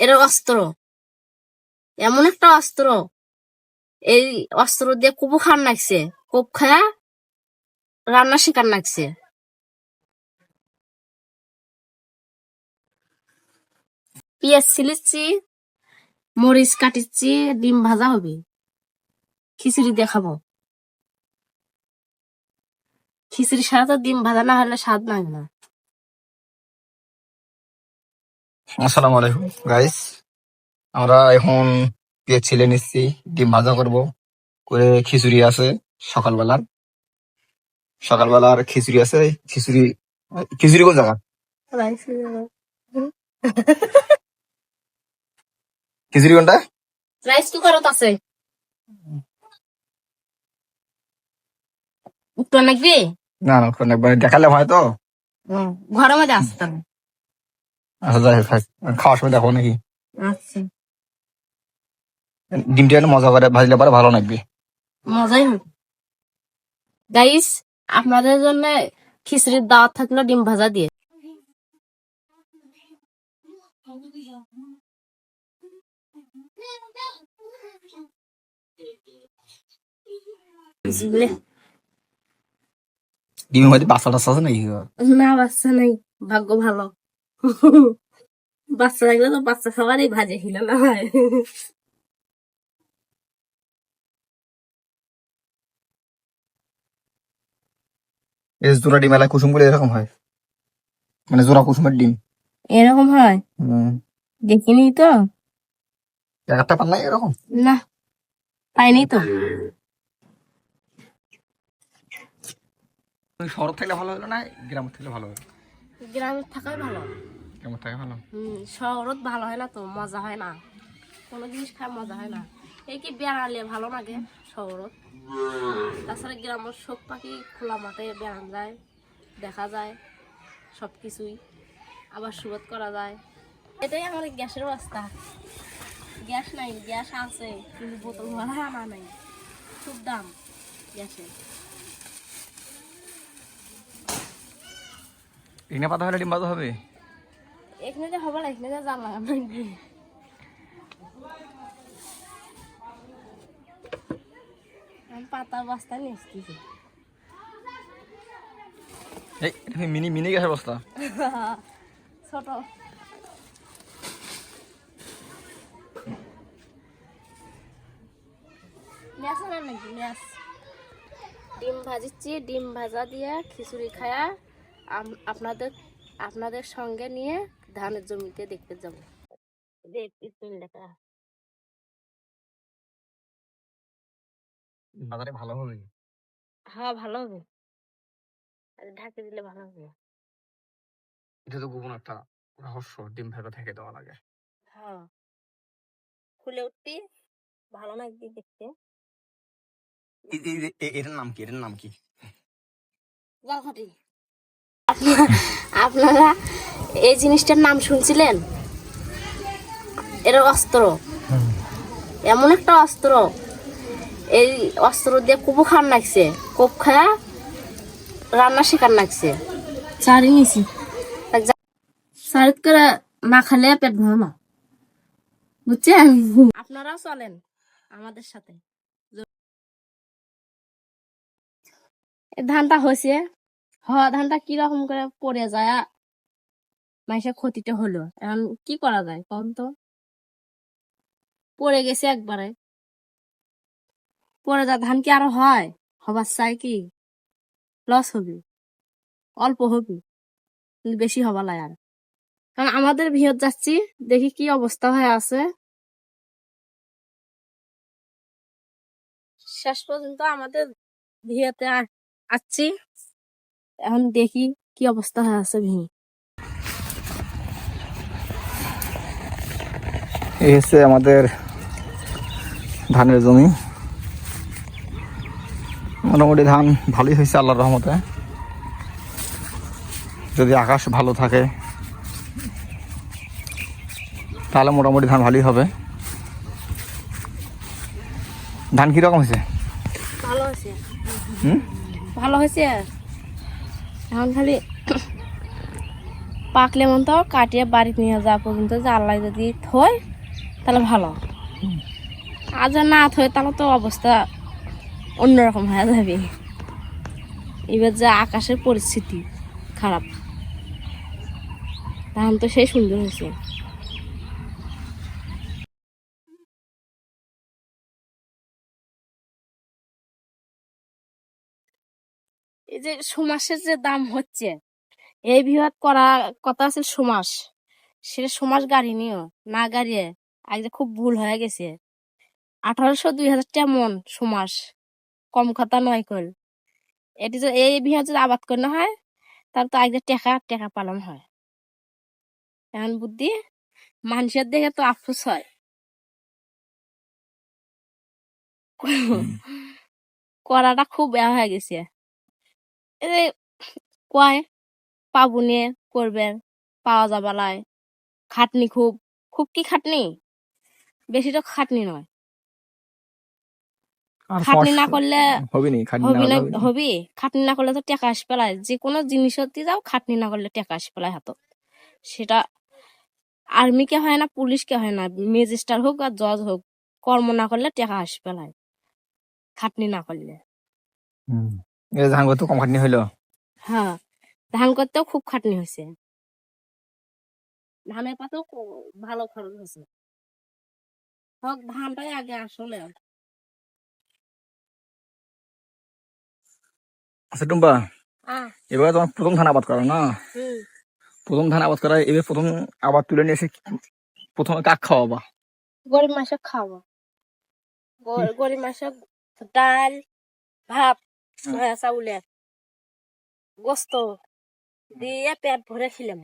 এর অস্ত্র, এমন একটা অস্ত্র, এই অস্ত্র দিয়ে কুবু খান নাকছে, কোপ খায়া রান্না শিকার নাকছে। পেঁয়াজ ছিলিচ্ছি, মরিচ কাটিচ্ছি, ডিম ভাজা হবে, খিচুড়ি দিয়ে খাবো। খিচুড়ির সাথে ডিম ভাজা না হলে স্বাদ লাগে না। আসসালামু আলাইকুম গাইস, আমরা এখন পেঁয়াজ ছিলে নিচ্ছি, ডিম ভাজা করব, করে খিচুড়ি আছে সকালবেলার খিচুড়ি আছে। খিচুড়ি খিচুড়ি কোন জায়গা? খিচুড়ি কোনটা? রাইস কুকারত আছে, উঠতে নাকবি? না না, ওখানে একবার দেখালে হয় তো। ঘরের মধ্যে আসতে হবে। আচ্ছা যাই হোক, খাওয়ার সময় দেখো নাকি। আচ্ছা, ডিমটা একটু মজা করে ভাজলে পরে ভালো লাগবে। মজাই হবে। গাইস, আপনাদের জন্য খিচুড়ির দাওয়াত থাকলো ডিম ভাজা দিয়ে। ডিমের মধ্যে বাচ্চা টাচ্চা আছে নাকি? না, বাচ্চা নাই, ভাগ্য ভালো। বাচ্চা থাকলে তো বাচ্চা সবারই ভাজে ছিল না হয়। এই জোড়া ডিম এলাকায় কুসুম গুলো এরকম হয়, মানে জোড়া কুসুমের ডিম এরকম হয়? দেখিনি তো। একটা পান নাই এরকম? না, পাইনি তো। শহর থাকলে ভালো হলো না গ্রাম থাকলে ভালো হলো? গ্রামে থাকাই ভালো। গ্রাম থাকা ভালো। শহরত ভালো হয় না তো, মজা হয় না, কোনো জিনিস খায় মজা হয় না। এই কি বেড়ালে ভালো লাগে শহরত, তাছাড়া গ্রামের সব পাখি খোলা মাঠে বেড়ান যায়, দেখা যায় সবকিছুই, আবার সুবোধ করা যায়। এটাই আমার গ্যাসের অবস্থা। গ্যাস নাই, গ্যাস আছে কিন্তু বোতল ভরা আনা নাই, খুব দাম গ্যাসের। এখানে পাতা হলে ডিম ভাজা হবে। এখানে যে হবে না, এখানে যে জাল লাগানো নাকি। আমি পাতা বস্তা নিয়ে এসেছি। এই এটা মিনি মিনি গ্যাসের বস্তা। ছোট গ্যাস না নাকি গ্যাস। ডিম ভাজিচ্ছি, ডিম ভাজা দিয়ে খিচুড়ি খায়া আপনাদের আপনাদের সঙ্গে নিয়ে ধানের জমিতে দেখতে যাবো। বাজারে ভালো হবে। হ্যাঁ, ভালো হবে, ঢাকে দিলে ভালো হবে। এটা তো গোপন একটা রহস্য, ডিম ভেজা থেকে দেওয়া লাগে। হ্যাঁ, ফুলে উঠতি ভালো লাগবে দেখতে। এটার নাম কি? এটার নাম কি? জালঘাটি। আপনারা এই জিনিসটার নাম শুনছিলেন? এর অস্ত্র, এমন একটা অস্ত্র, এই অস্ত্র দিয়ে কুবু খান নাকছে, কোপ খায়া রান্না শিকার নাকছে। চারি নিছি, চারিত করে না খালে পেট ভরে না, বুঝছেন? আপনারাও চলেন আমাদের সাথে। ধানটা হয়েছে, ধানটা কিরকম করে পড়ে যায়, মাইসে ক্ষতিটা হলো, এখন কি করা যায় কম তো? পড়ে গেছে একবারে, পড়ে যা ধান কি আরো হয়? হবার চাই কি? লস হবে, অল্প হবে, বেশি হবার লাই। আর কারণ আমাদের ভিড় যাচ্ছি, দেখি কি অবস্থা হয়ে আছে। শেষ পর্যন্ত আমাদের ভিড়তে আসছি, এখন দেখি কি অবস্থা হয়ে আছে ভিড়। এই হচ্ছে আমাদের ধানের জমি। মোটামুটি ধান ভালোই হয়েছে আল্লাহর রহমতে, যদি আকাশ ভালো থাকে তাহলে মোটামুটি ধান ভালোই হবে। ধান কিরকম হয়েছে? ভালো হয়েছে, ভালো হয়েছে। এখন খালি পাকলে মন তো কাটিয়ে বাড়িতে নিয়ে যাওয়া পর্যন্ত যে আল্লাহ যদি থয় তাহলে ভালো, আর যদি না থয় তাহলে তো অবস্থা অন্যরকম হয়ে যাবে। এবার যে আকাশের পরিস্থিতি খারাপ, ধান তো সেই সুন্দর হয়েছে। এই যে সুমাসের যে দাম হচ্ছে, এই বিভাগ করা কথা আছে সুমাস, সেটা সুমাস গাড়ি নিও না গাড়িয়ে আজ যে খুব ভুল হয়ে গেছে। 1800-2000 টাকা মন সুমাস, কম কথা নয় কল। এটি যে এই বিভাগ যদি আবাদ করানো হয় তাহলে তো আজ টাকা টাকা পালন হয়। এখন বুদ্ধি মানুষের দেখে তো আফসোস হয়। করাটা খুব হয়ে গেছে। এই যে কয় পাবো নিয়ে করবেন, পাওয়া যাবালায় খাটনি খুব, খুব কি খাটনি, বেশি তো খাটনি নয়। আর খাটনি না করলে হবে নি, খাটনি না হবি হলে না, হবে নি। হবি খাটনি না করলে তো টাকা আসে পেলায়, যে কোনো জিনিসই যাও খাটনি না করলে টাকা আসে পেলায় হাত। সেটা আর্মিকে হয় না, পুলিশকে হয় না, ম্যাজিস্ট্রেট হোক আর জজ হোক, কর্ম না করলে টাকা আসে পেলায়, খাটনি না করলে। এই ধান কত কম খাটনি হইলো। হ্যাঁ, ধান করতেও খুব খাটনি হয়েছে, ধানের পাতেও ভালো খরচ হয়েছে। হোক ধানটাই আগে আসলে। আচ্ছা টুম্পা, আহ এবার তোমার প্রথম ধান আবাদ করা না? হুম প্রথম ধান আবাদ করা, এবার প্রথম আবাদ তুলে নিয়ে এসে প্রথমে কাক খাওয়াবা? গরিব মাসে খাওয়া, গরিব মাসে ডাল ভাত চাউলের গোস্ত দিয়ে পেট ভরে খিলাম।